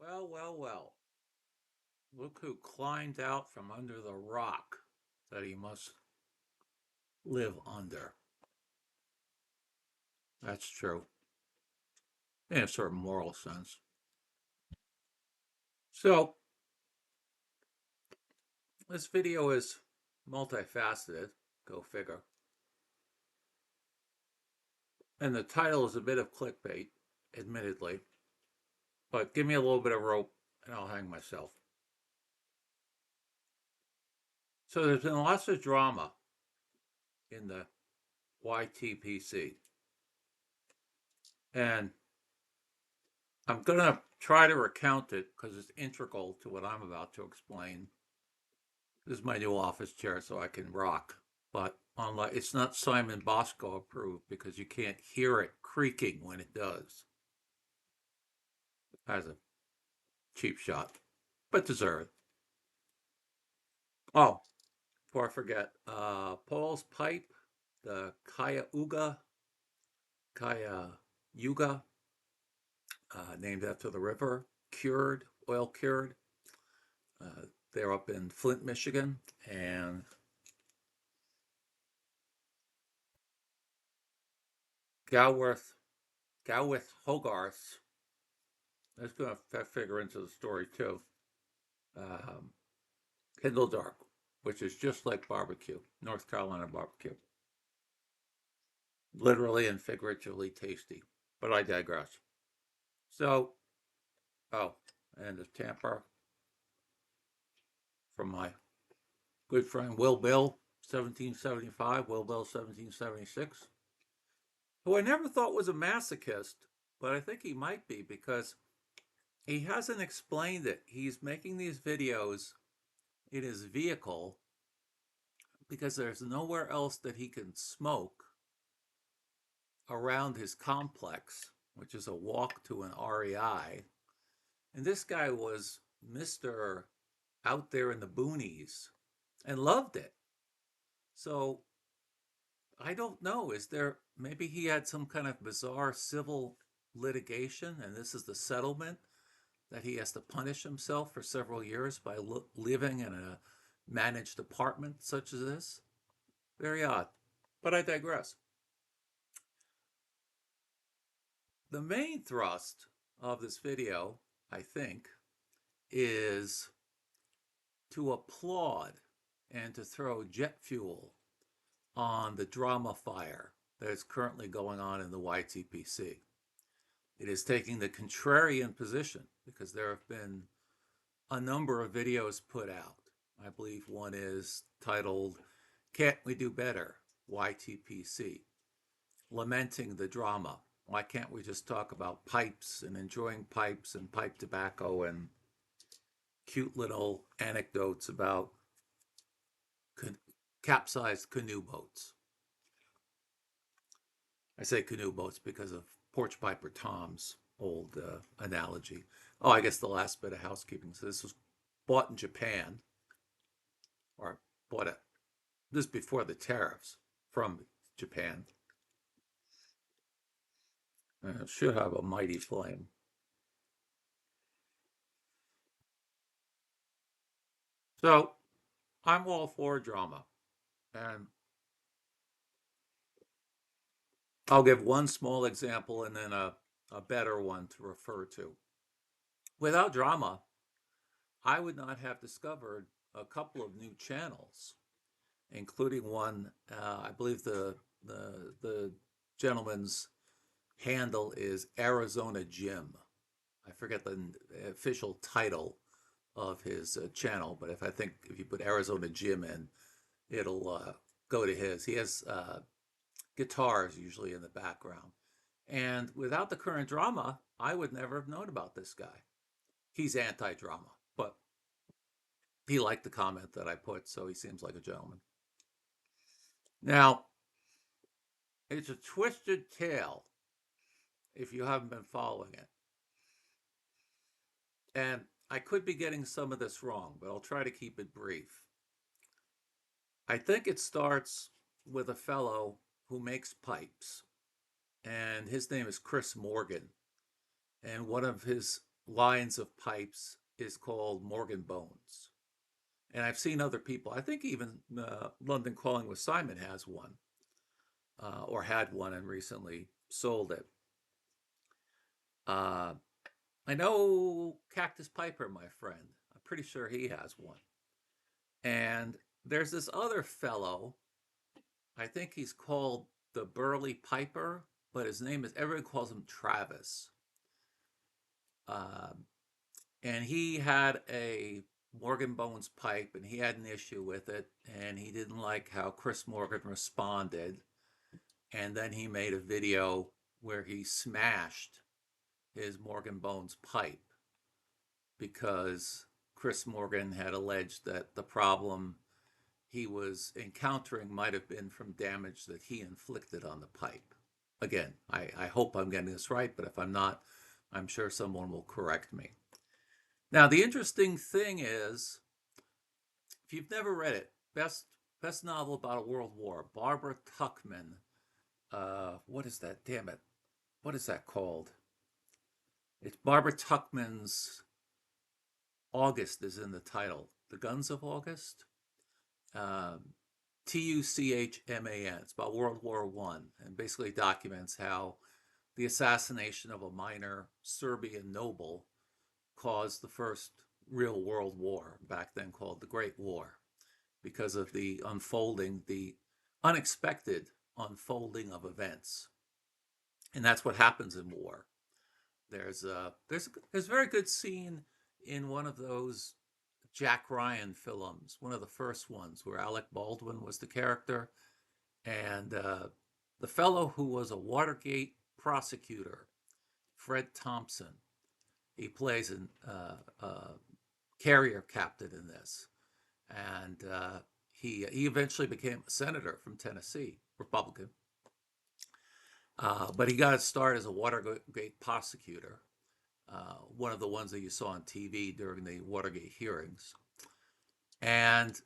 Well, well, well. Look who climbed out from under the rock that he must live under. That's true, in a certain moral sense. So, this video is multifaceted, go figure. And the title is a bit of clickbait, admittedly. But give me a little bit of rope and I'll hang myself. So, there's been lots of drama in the ytpc. And I'm going to try to recount it because it's integral to what I'm about to explain. This is my new office chair, so I can rock. But unlike, it's not Simon Bosco approved because you can't hear it creaking when it does. That's a cheap shot, but deserved. Oh, before I forget, Paul's pipe, the Cayuga, named after the river, cured, oil cured. They're up in Flint, Michigan, and Gowith Hogarth. That's going to figure into the story too. Kindle Dark, which is just like barbecue, North Carolina barbecue. Literally and figuratively tasty. But I digress. So, and the tamper from my good friend Will Bill, 1775, Will Bill, 1776, who I never thought was a masochist, but I think he might be because he hasn't explained it. He's making these videos in his vehicle because there's nowhere else that he can smoke around his complex, which is a walk to an REI. And this guy was Mr. Out there in the boonies and loved it. So I don't know. Is there maybe he had some kind of bizarre civil litigation and this is the settlement that he has to punish himself for several years by living in a managed apartment such as this? Very odd. But I digress. The main thrust of this video, I think, is to applaud and to throw jet fuel on the drama fire that is currently going on in the ytpc. It is taking the contrarian position because there have been a number of videos put out. I believe one is titled, "Can't We Do Better? YTPC," lamenting the drama. Why can't we just talk about pipes and enjoying pipes and pipe tobacco and cute little anecdotes about capsized canoe boats? I say canoe boats because of Porch Piper Tom's old analogy. Oh, I guess the last bit of housekeeping. So this was bought in Japan, or bought it this before the tariffs from Japan. And it should have a mighty flame. So I'm all for drama. And I'll give one small example and then a better one to refer to. Without drama, I would not have discovered a couple of new channels, including one. I believe the gentleman's handle is Arizona Jim. I forget the official title of his channel, but if you put Arizona Jim in, it'll go to his. He has guitars usually in the background. And without the current drama, I would never have known about this guy. He's anti-drama, but he liked the comment that I put, so he seems like a gentleman. Now, it's a twisted tale if you haven't been following it. And I could be getting some of this wrong, but I'll try to keep it brief. I think it starts with a fellow who makes pipes, and his name is Chris Morgan. And one of his lines of pipes is called Morgan Bones. And I've seen other people, I think even London Calling with Simon has one, or had one and recently sold it. Uh, I know Cactus Piper, my friend. I'm pretty sure he has one. And there's this other fellow, I think he's called the Burley Piper, but his name is, everyone calls him Travis. Uh, and he had a Morgan Bones pipe and he had an issue with it and he didn't like how Chris Morgan responded. And then he made a video where he smashed his Morgan Bones pipe because Chris Morgan had alleged that the problem he was encountering might have been from damage that he inflicted on the pipe. Again, I hope I'm getting this right, but if I'm not, I'm sure someone will correct me. Now, the interesting thing is, if you've never read it, best novel about a world war, Barbara Tuchman. What is that? Damn it. What is that called? It's Barbara Tuchman's August is in the title. The Guns of August? Tuchman. It's about World War One, and basically documents how the assassination of a minor Serbian noble caused the first real world war, back then called the Great War, because of the unexpected unfolding of events. And that's what happens in war. There's a very good scene in one of those Jack Ryan films, one of the first ones where Alec Baldwin was the character, and the fellow who was a Watergate prosecutor, Fred Thompson, he plays a carrier captain in this, and he eventually became a senator from Tennessee, Republican. But he got his start as a Watergate prosecutor, one of the ones that you saw on TV during the Watergate hearings. And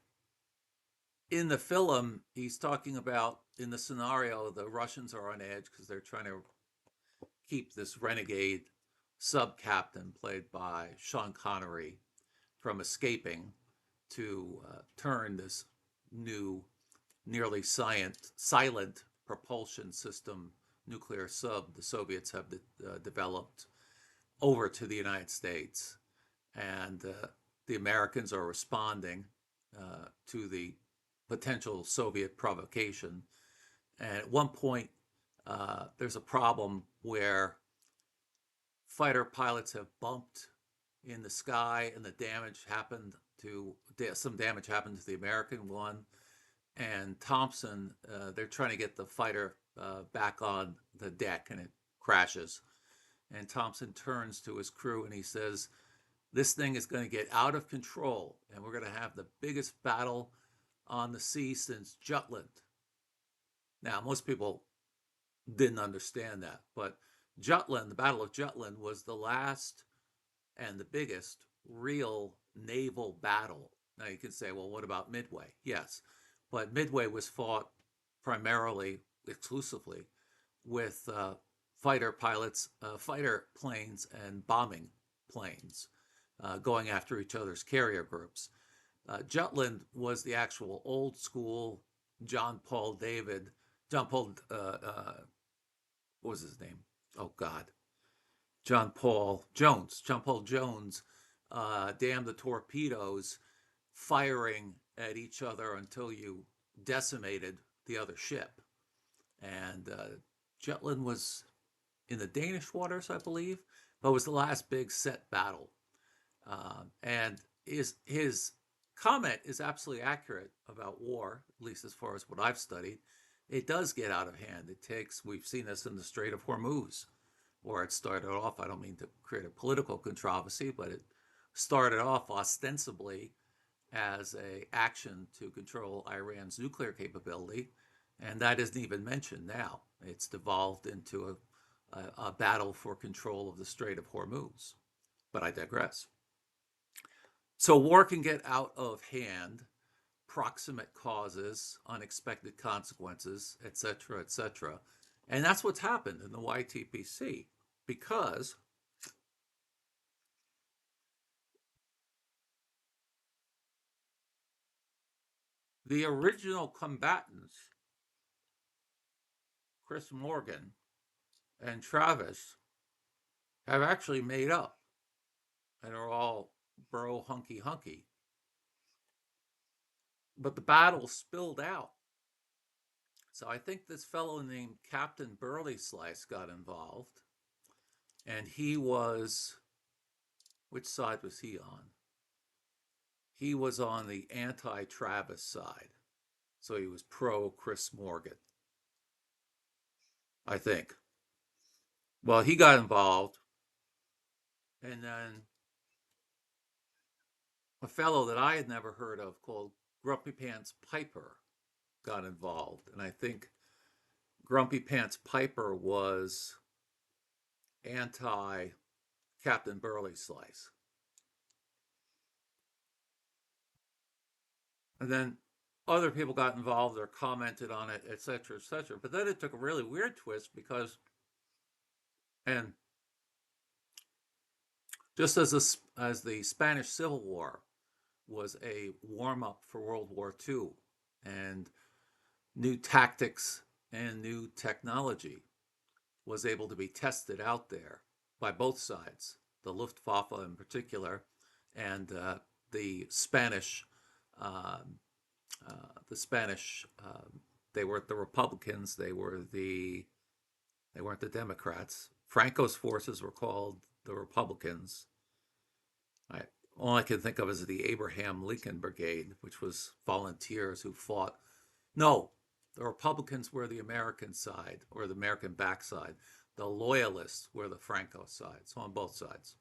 in the film, he's talking about, in the scenario, the Russians are on edge because they're trying to keep this renegade sub-captain played by Sean Connery from escaping to turn this new, nearly silent propulsion system nuclear sub the Soviets have developed over to the United States. And the Americans are responding to the potential Soviet provocation. And at one point, there's a problem where fighter pilots have bumped in the sky, and some damage happened to the American one. And Thompson, they're trying to get the fighter back on the deck, and it crashes. And Thompson turns to his crew and he says, "This thing is going to get out of control, and we're going to have the biggest battle on the sea since Jutland." Now, most people didn't understand that, but Jutland, the Battle of Jutland, was the last and the biggest real naval battle. Now, you can say, well, what about Midway? Yes, but Midway was fought primarily, exclusively, with fighter pilots, fighter planes, and bombing planes going after each other's carrier groups. Jutland was the actual old school John Paul, what was his name? Oh, God. John Paul Jones. Damn the torpedoes, firing at each other until you decimated the other ship. And Jutland was in the Danish waters, I believe, but it was the last big set battle. And his comment is absolutely accurate about war, at least as far as what I've studied. It does get out of hand. We've seen this in the Strait of Hormuz, where it started off, I don't mean to create a political controversy, but it started off ostensibly as an action to control Iran's nuclear capability, and that isn't even mentioned now. It's devolved into a battle for control of the Strait of Hormuz. But I digress. So war can get out of hand, proximate causes, unexpected consequences, etc., etc. And that's what's happened in the YTPC, because The original combatants, Chris Morgan and Travis, have actually made up and are all bro hunky hunky. But the battle spilled out. So I think this fellow named Captain Burley Slice got involved. And he was, which side was he on? He was on the anti Travis side. So he was pro Chris Morgan, I think. Well, he got involved. And then a fellow that I had never heard of called Grumpy Pants Piper got involved. And I think Grumpy Pants Piper was anti Captain Burley Slice. And then other people got involved or commented on it, etc., etc. But then it took a really weird twist because, and just as the Spanish Civil War was a warm up for World War II, and new tactics and new technology was able to be tested out there by both sides, the Luftwaffe in particular, and the Spanish. Um, the Spanish, they weren't the Republicans. They weren't the Democrats. Franco's forces were called the Republicans. I, all I can think of is the Abraham Lincoln Brigade, which was volunteers who fought. No, the Republicans were the American side or the American backside. The Loyalists were the Franco side. So on both sides,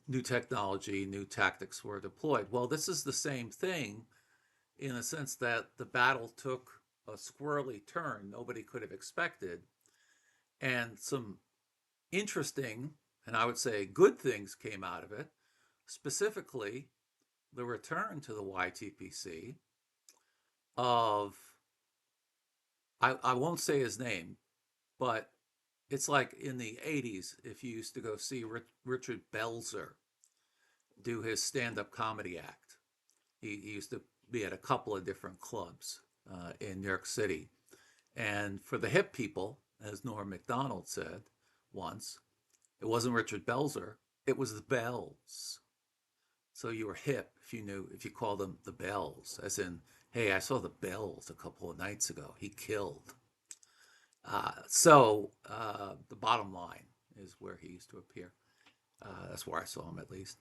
new technology, new tactics were deployed. Well, this is the same thing in a sense that the battle took a squirrely turn nobody could have expected, and some interesting and I would say good things came out of it, specifically the return to the YTPC of, I won't say his name, but it's like in the 80s if you used to go see Richard Belzer do his stand-up comedy act. He used to be at a couple of different clubs in New York City. And for the hip people, as Norm MacDonald said once, it wasn't Richard Belzer, it was the Bells. So you were hip if you called them the Bells, as in, hey, I saw the Bells a couple of nights ago. He killed. The bottom line is where he used to appear. That's where I saw him at least.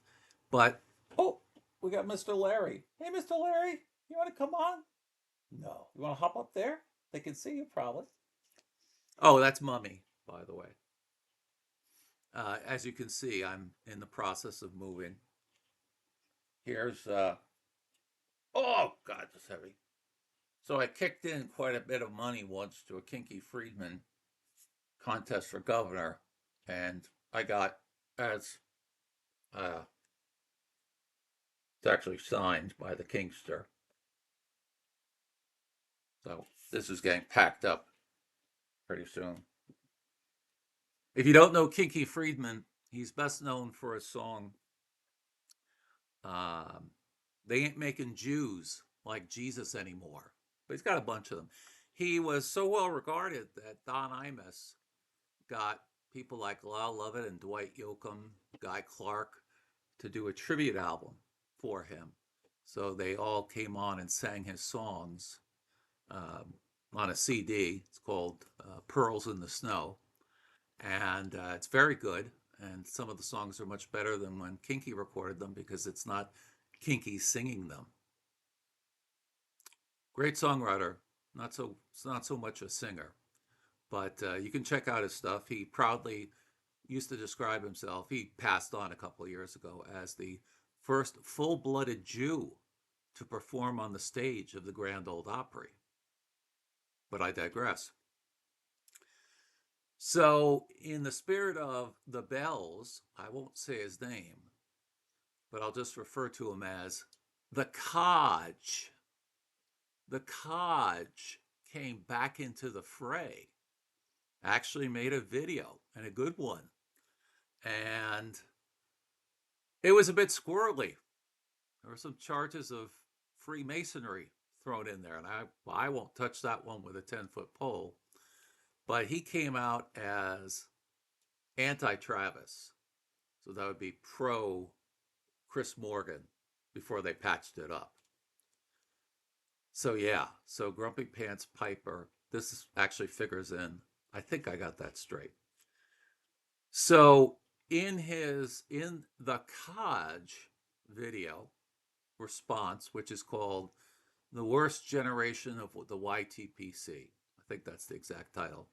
But, oh, we got Mr. Larry. Hey, Mr. Larry, you want to come on? No. You want to hop up there? They can see you probably. Oh, that's Mummy, by the way. As you can see, I'm in the process of moving. Here's, oh, God, that's heavy. So I kicked in quite a bit of money once to a Kinky Friedman contest for governor, and I got, as uh, it's actually signed by the Kingster. So this is getting packed up pretty soon. If you don't know Kinky Friedman, he's best known for a song, um, They Ain't Making Jews Like Jesus Anymore. But he's got a bunch of them. He was so well regarded that Don Imus got people like Lyle Lovett and Dwight Yoakam, Guy Clark, to do a tribute album for him. So they all came on and sang his songs on a CD. It's called Pearls in the Snow. And it's very good. And some of the songs are much better than when Kinky recorded them because it's not Kinky singing them. Great songwriter, not so much a singer, but you can check out his stuff. He proudly used to describe himself. He passed on a couple of years ago as the first full-blooded Jew to perform on the stage of the Grand Ole Opry. But I digress. So, in the spirit of the Bells, I won't say his name, but I'll just refer to him as the Codge. The Codge came back into the fray, actually made a video, and a good one. And it was a bit squirrely. There were some charges of Freemasonry thrown in there, and I won't touch that one with a 10-foot pole. But he came out as anti-Travis, so that would be pro Chris Morgan before they patched it up. So yeah, so Grumpy Pants Piper, this actually figures in. I think I got that straight. So in the Kaj video response, which is called The Worst Generation of the YTPC, I think that's the exact title,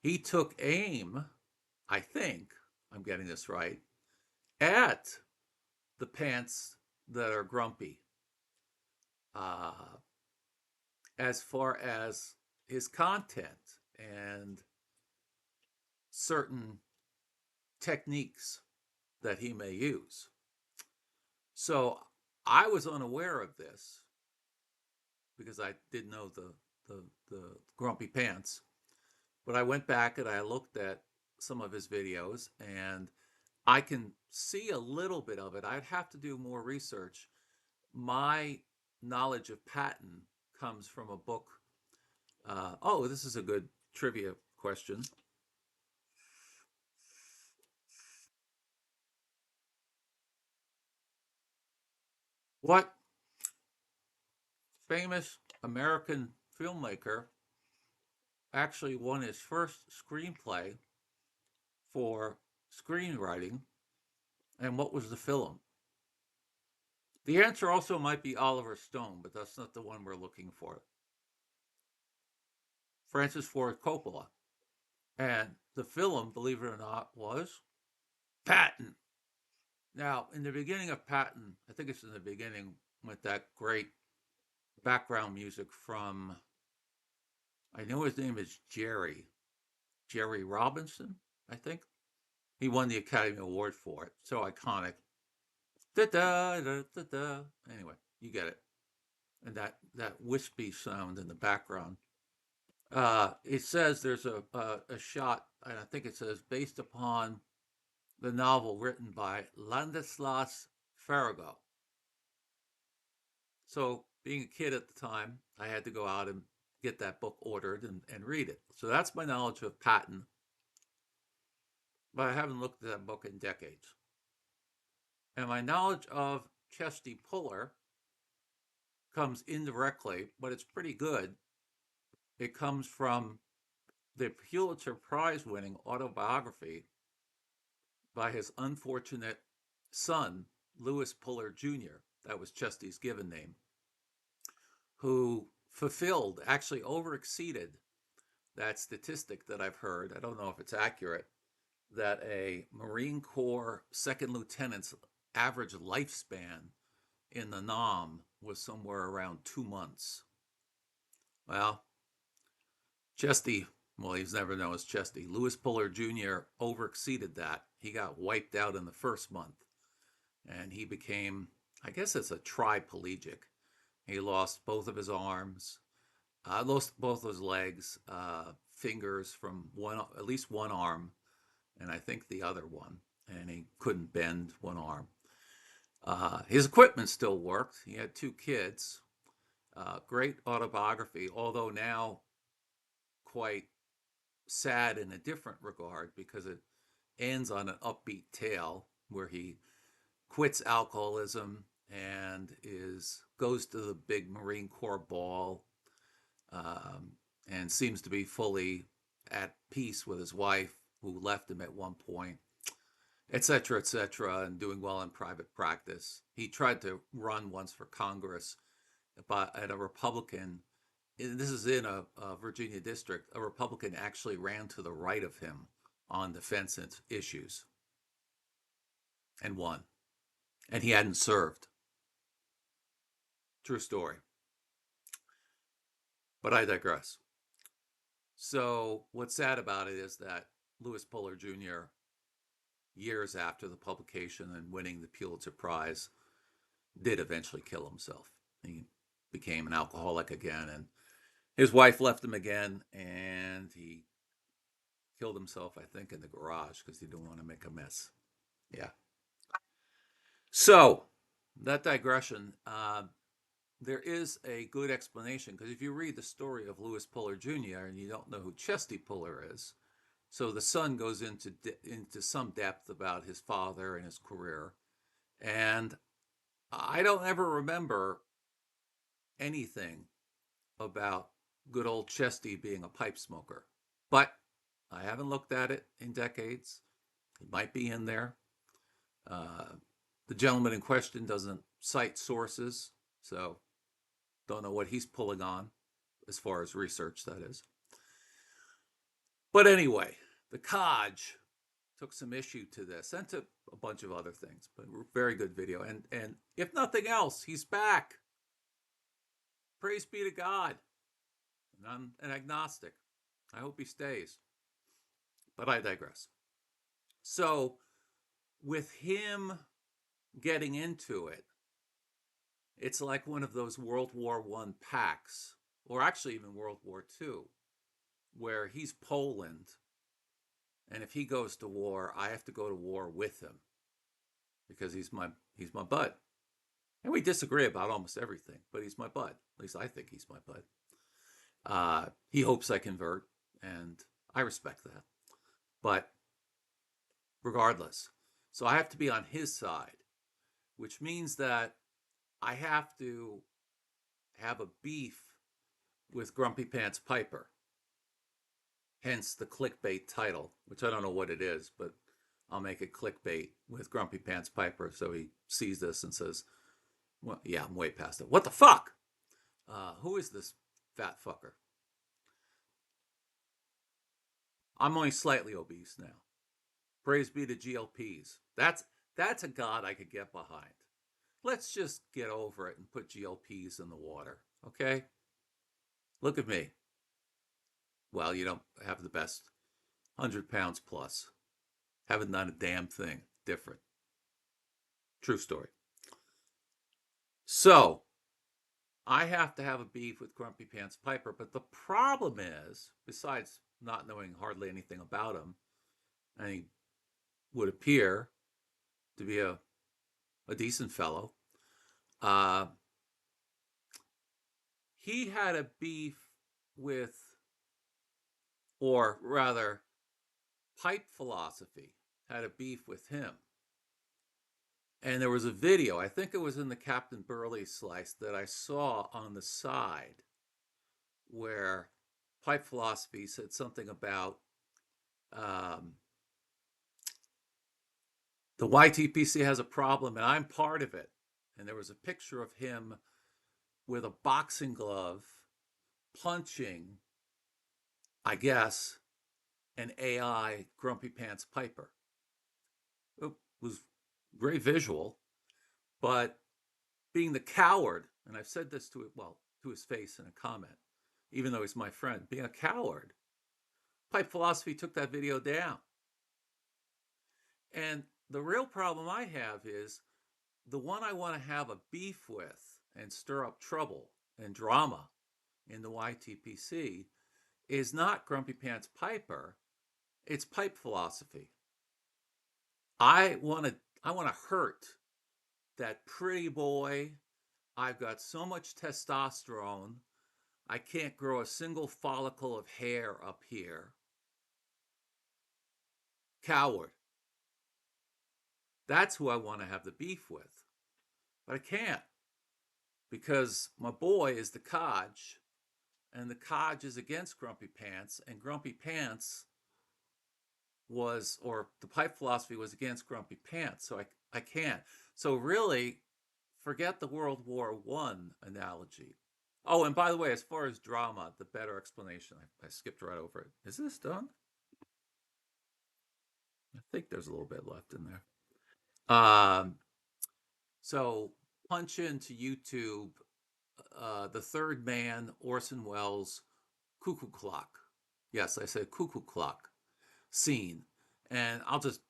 he took aim, I think I'm getting this right, at the pants that are grumpy. As far as his content and certain techniques that he may use. So I was unaware of this because I didn't know the grumpy pants, but I went back and I looked at some of his videos and I can see a little bit of it. I'd have to do more research. My knowledge of Patton comes from a book. Oh, this is a good trivia question. What famous American filmmaker actually won his first screenplay for screenwriting, and what was the film? The answer also might be Oliver Stone, but that's not the one we're looking for. Francis Ford Coppola. And the film, believe it or not, was Patton. Now, in the beginning of Patton, I think it's in the beginning with that great background music from, I know his name is Jerry Robinson, I think. He won the Academy Award for it. So iconic. Da da da da da. Anyway, you get it. And that wispy sound in the background. It says there's a shot, and I think it says based upon the novel written by Ladislas Farrago. So, being a kid at the time, I had to go out and get that book ordered and read it. So that's my knowledge of Patton, but I haven't looked at that book in decades. And my knowledge of Chesty Puller comes indirectly, but it's pretty good. It comes from the Pulitzer Prize winning autobiography by his unfortunate son, Lewis Puller Jr., that was Chesty's given name, who fulfilled, actually overexceeded that statistic that I've heard. I don't know if it's accurate, that a Marine Corps second lieutenant's average lifespan in the NOM was somewhere around 2 months. Well, Chesty, well, he's never known as Chesty. Lewis Puller Jr. overexceeded that. He got wiped out in the first month. And he became, I guess it's a triplegic. He lost both of his arms, lost both of his legs, fingers from at least one arm, and I think the other one. And he couldn't bend one arm. His equipment still worked. He had 2 kids. Great autobiography, although now quite sad in a different regard because it ends on an upbeat tale where he quits alcoholism and goes to the big Marine Corps ball, and seems to be fully at peace with his wife, who left him at one point, etc., etc., and doing well in private practice. He tried to run once for Congress, but at a Republican, this is in a Virginia district, a Republican actually ran to the right of him on defense issues and won. And he hadn't served. True story. But I digress. So what's sad about it is that Lewis Puller Jr., years after the publication and winning the Pulitzer Prize, did eventually kill himself. He became an alcoholic again, and his wife left him again, and he killed himself, I think, in the garage because he didn't want to make a mess. Yeah. So, that digression, there is a good explanation, because if you read the story of Lewis Puller Jr. and you don't know who Chesty Puller is, so the son goes into some depth about his father and his career, and I don't ever remember anything about good old Chesty being a pipe smoker. But I haven't looked at it in decades. It might be in there. Uh, the gentleman in question doesn't cite sources, so don't know what he's pulling on as far as research, that is. But anyway, the Codge took some issue to this and to a bunch of other things, but very good video. And if nothing else, he's back. Praise be to God. And I'm an agnostic. I hope he stays. But I digress. So with him getting into it, it's like one of those World War I pacts, or actually even World War II, where he's Poland, and if he goes to war, I have to go to war with him because he's my bud. And we disagree about almost everything, but he's my bud. At least I think he's my bud. He hopes I convert, and I respect that. But regardless, so I have to be on his side, which means that I have to have a beef with Grumpy Pants Piper. Hence the clickbait title, which I don't know what it is, but I'll make it clickbait with Grumpy Pants Piper so he sees this and says, well, yeah, I'm way past it. What the fuck? Who is this fat fucker? I'm only slightly obese now. Praise be to GLPs. That's a god I could get behind. Let's just get over it and put GLPs in the water, okay? Look at me. Well, you don't have the best 100 pounds plus. Haven't done a damn thing different. True story. So, I have to have a beef with Grumpy Pants Piper, but the problem is, besides not knowing hardly anything about him, and he would appear to be a decent fellow, he had a beef with, or rather, Pipe Philosophy had a beef with him. And there was a video, I think it was in the Captain Burley slice, that I saw on the side where Pipe Philosophy said something about the YTPC has a problem and I'm part of it. And there was a picture of him with a boxing glove punching, I guess, an AI Grumpy Pants Piper. It was great visual, but being the coward, and I've said this to his face in a comment, even though he's my friend, being a coward, Pipe Philosophy took that video down. And the real problem I have is the one I want to have a beef with and stir up trouble and drama in the YTPC is not Grumpy Pants Piper, it's Pipe Philosophy. I want to hurt that pretty boy. I've got so much testosterone, I can't grow a single follicle of hair up here. Coward. That's who I want to have the beef with. But I can't, because my boy is the Codge, and the Codge is against Grumpy Pants, and Grumpy Pants was, or the Pipe Philosophy was against Grumpy Pants, so I can't. So really, forget the World War I analogy. Oh, and by the way, as far as drama, the better explanation, I skipped right over it. Is this done? I think there's a little bit left in there. So punch into YouTube the third man, Orson Welles' cuckoo clock. Yes, I said cuckoo clock scene. And I'll just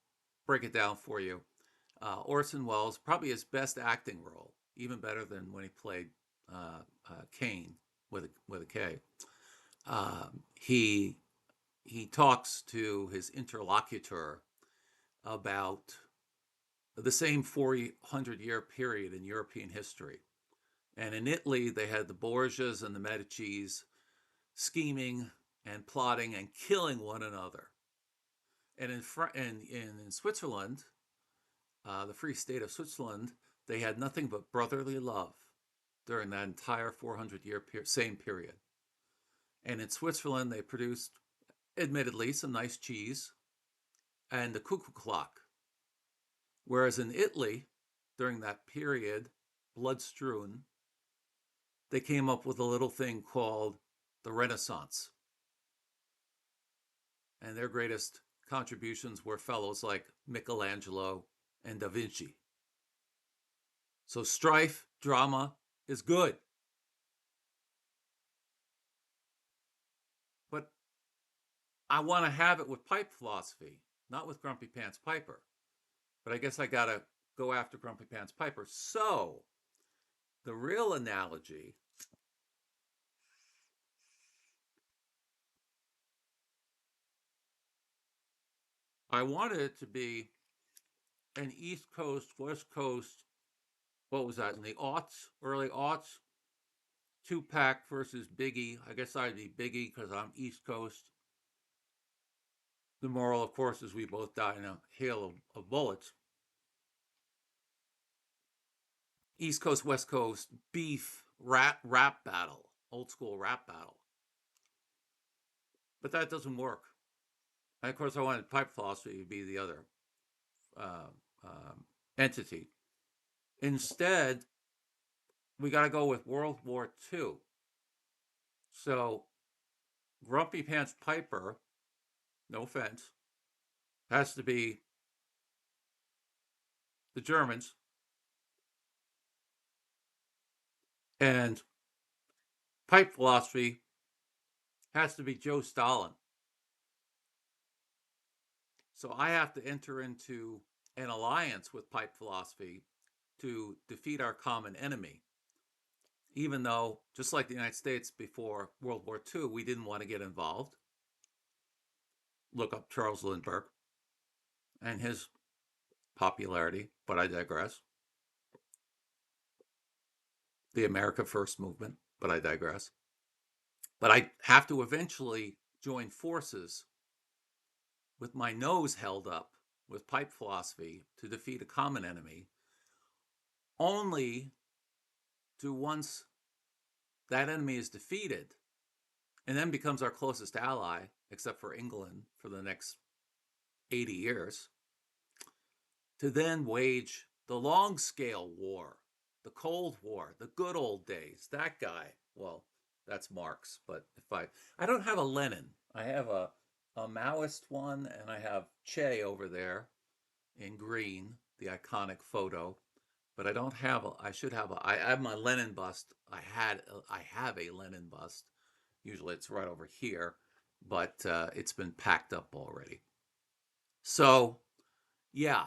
break it down for you. Orson Welles, probably his best acting role, even better than when he played Kane with a K. He talks to his interlocutor about the same 400-year period in European history. And in Italy, they had the Borgias and the Medicis scheming and plotting and killing one another. And in Switzerland, the Free State of Switzerland, they had nothing but brotherly love during that entire 400-year same period. And in Switzerland, they produced, admittedly, some nice cheese and the cuckoo clock. Whereas in Italy, during that period, blood strewn, they came up with a little thing called the Renaissance. And their greatest contributions were fellows like Michelangelo and Da Vinci. So strife, drama is good. But I want to have it with pipe philosophy, not with Grumpy Pants Piper. But I guess I got to go after Grumpy Pants Piper. So the real analogy, I wanted it to be an East Coast, West Coast, what was that, in the aughts, early aughts, Tupac versus Biggie. I guess I'd be Biggie because I'm East Coast. The moral, of course, is we both die in a hail of bullets. East Coast, West Coast, beef, rap battle, old school rap battle. But that doesn't work. And of course, I wanted pipe philosophy to be the other uh, entity. Instead, we got to go with World War II. So, Grumpy Pants Piper, no offense, has to be the Germans, and pipe philosophy has to be Joe Stalin. So I have to enter into an alliance with pipe philosophy to defeat our common enemy. Even though, just like the United States before World War II, we didn't want to get involved. Look up Charles Lindbergh and his popularity, but I digress. The America First movement, but I digress. But I have to eventually join forces with my nose held up with pipe philosophy to defeat a common enemy, only to, once that enemy is defeated and then becomes our closest ally, except for England for the next 80 years, to then wage the long scale war, the Cold War, the good old days. That guy, well, that's Marx, but I don't have a Lenin. I have a Maoist one, and I have Che over there in green, the iconic photo. But I don't have I should have I have my Lenin bust. I have a Lenin bust. Usually it's right over here, but it's been packed up already. So, yeah,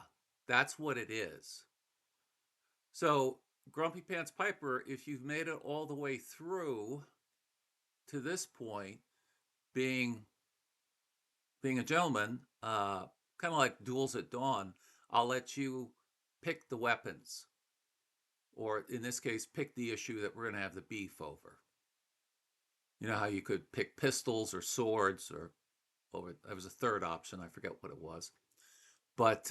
that's what it is. So, Grumpy Pants Piper, if you've made it all the way through to this point, being a gentleman, kind of like Duels at Dawn, I'll let you pick the weapons, or in this case, pick the issue that we're going to have the beef over. You know how you could pick pistols or swords, or there was a third option, I forget what it was. But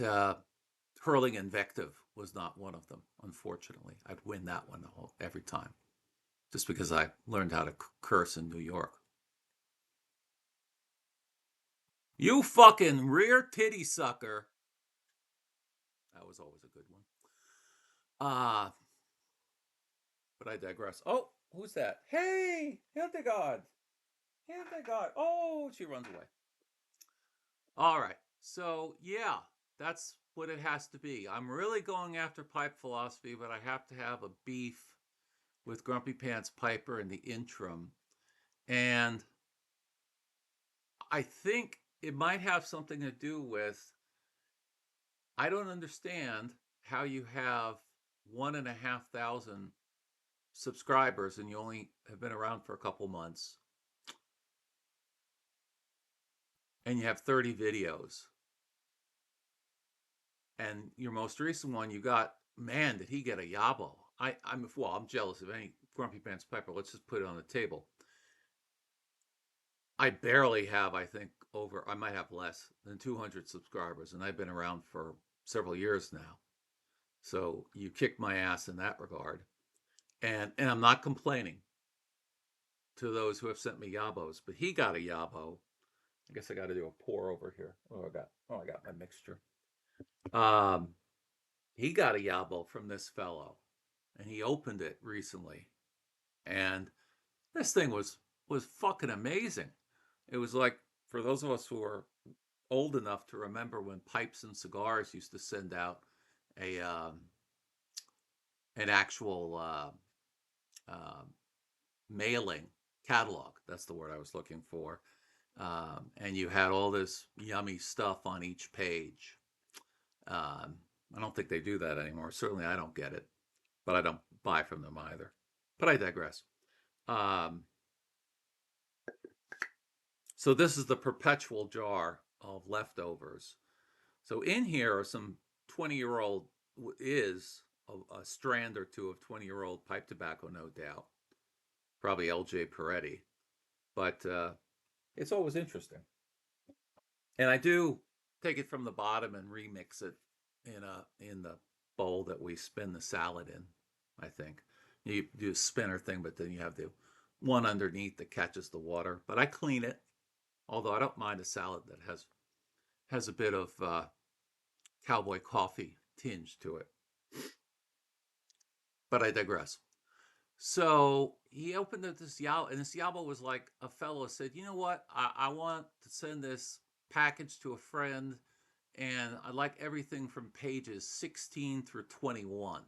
hurling invective was not one of them, unfortunately. I'd win that one every time, just because I learned how to curse in New York. You fucking rear titty sucker. That was always a good one. But I digress. Oh, who's that? Hey, Hildegard. Hildegard. Oh, she runs away. All right. So, yeah, that's what it has to be. I'm really going after pipe philosophy, but I have to have a beef with Grumpy Pants Piper in the interim. And I think it might have something to do with, I don't understand how you have 1,500 subscribers and you only have been around for a couple months, and you have 30 videos. And your most recent one, you got, man, did he get a yabo? I'm jealous of any Grumpy Pants Piper. Let's just put it on the table. I barely have, I think, I might have less than 200 subscribers, and I've been around for several years now. So you kicked my ass in that regard. And I'm not complaining to those who have sent me yabos, but he got a yabo. I guess I got to do a pour over here. I got my mixture. Um, he got a yabo from this fellow, and he opened it recently, and this thing was fucking amazing. It was like, for those of us who are old enough to remember when Pipes and Cigars used to send out a an actual mailing catalog. That's the word I was looking for. And you had all this yummy stuff on each page. I don't think they do that anymore. Certainly, I don't get it, but I don't buy from them either. But I digress. Um, so this is the perpetual jar of leftovers. So in here are some 20-year-old, is a strand or two of 20-year-old pipe tobacco, no doubt. Probably LJ Peretti. But it's always interesting. And I do take it from the bottom and remix it in the bowl that we spin the salad in, I think. You do a spinner thing, but then you have the one underneath that catches the water. But I clean it, although I don't mind a salad that has a bit of cowboy coffee tinge to it. But I digress. So he opened up this Yabo, and this Yabo was like, a fellow said, you know what? I want to send this package to a friend, and I like everything from pages 16 through 21.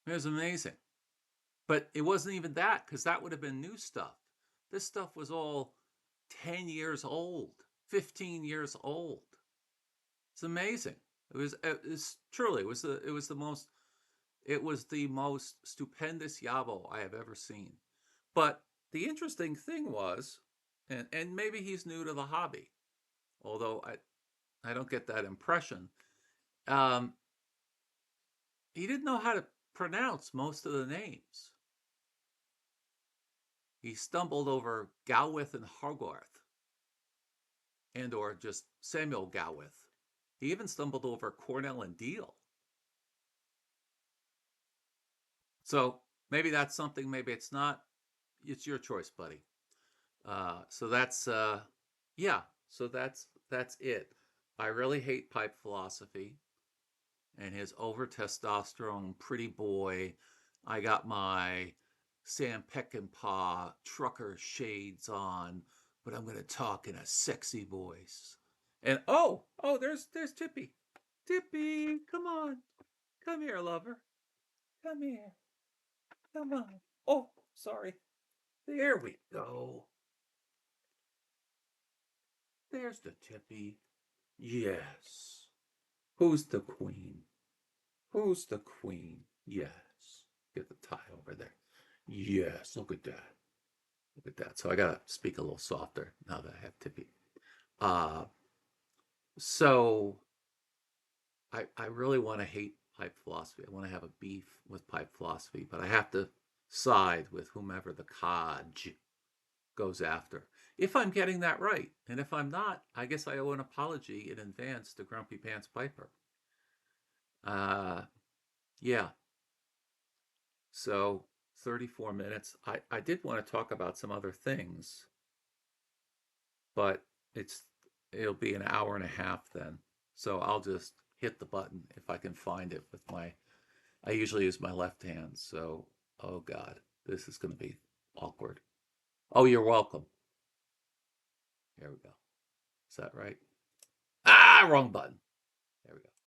It was amazing. But it wasn't even that, because that would have been new stuff. This stuff was all 10 years old, 15 years old. It's amazing. It was truly, it was the most stupendous Yabo I have ever seen. But the interesting thing was, and maybe he's new to the hobby, although I don't get that impression. He didn't know how to pronounce most of the names. He stumbled over Galwith and Hogarth, and or just Samuel Galwith. He even stumbled over Cornell and Deal. So maybe that's something, maybe it's not. It's your choice, buddy. So that's yeah. So that's it. I really hate Pipe Philosophy and his over testosterone pretty boy. I got my Sam Peckinpah trucker shades on, but I'm gonna talk in a sexy voice. And there's Tippy. Tippy, come on, come here, lover, come here, come on. Oh, sorry. There we go. There's the Tippy. Yes. Who's the queen? Who's the queen? Yes. Get the tie over there. Yes. Look at that. Look at that. So I gotta speak a little softer now that I have Tippy. Uh so I really want to hate Pipe Philosophy. I want to have a beef with Pipe Philosophy, but I have to side with whomever the codge goes after. If I'm getting that right. And if I'm not, I guess I owe an apology in advance to Grumpy Pants Piper. Yeah. So 34 minutes. I did want to talk about some other things, but it'll be an hour and a half then. So I'll just hit the button if I can find it with I usually use my left hand. So, oh God, this is going to be awkward. Oh, you're welcome. Here we go. Is that right? Ah, wrong button.